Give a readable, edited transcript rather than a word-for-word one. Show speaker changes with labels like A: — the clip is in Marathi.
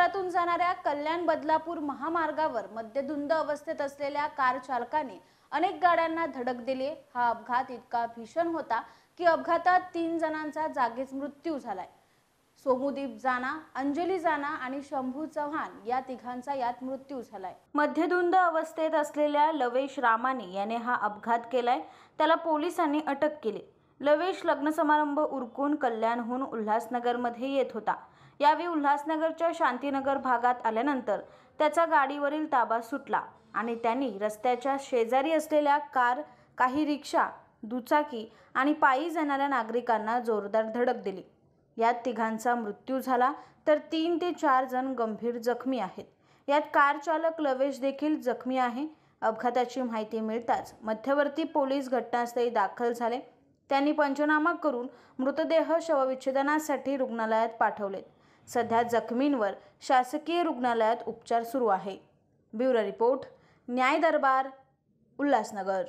A: शहरातून जाणाऱ्या कल्याण बदलापूर महामार्गावर मद्यधुंद अवस्थेत असलेल्या कार चालकाने अनेक गाड्यांना धडक दिली। हा अपघात इतका भीषण होता की अपघातात 3 जणांचा जागीच मृत्यू झालाय। सोमूदीप जाना, अंजली जाना आणि शंभू चव्हाण या तिघांचा यात मृत्यू झालाय। मद्यधुंद अवस्थेत असलेल्या लवेश रामाने याने हा अपघात केलाय। त्याला पोलिसांनी अटक केली। लवेश लग्न समारंभ उरकून कल्याणहून उल्हासनगरमध्ये येत होता। यावेळी उल्हासनगरच्या शांतीनगर भागात आल्यानंतर त्याचा गाडीवरील ताबा सुटला आणि त्यांनी रस्त्याच्या शेजारी असलेल्या कार, काही रिक्षा, दुचाकी आणि पायी जाणाऱ्या नागरिकांना जोरदार धडक दिली। यात तिघांचा मृत्यू झाला तर 3 ते 4 जण गंभीर जखमी आहेत। यात कार चालक लवेश देखील जखमी आहे। अपघाताची माहिती मिळताच मध्यवर्ती पोलीस घटनास्थळी दाखल झाले। त्यांनी पंचनामा करून मृतदेह शवविच्छेदनासाठी रुग्णालयात पाठवलेत। सध्या जखमींवर शासकीय रुग्णालयात उपचार सुरू आहे। ब्युरो रिपोर्ट, न्याय दरबार, उल्हासनगर।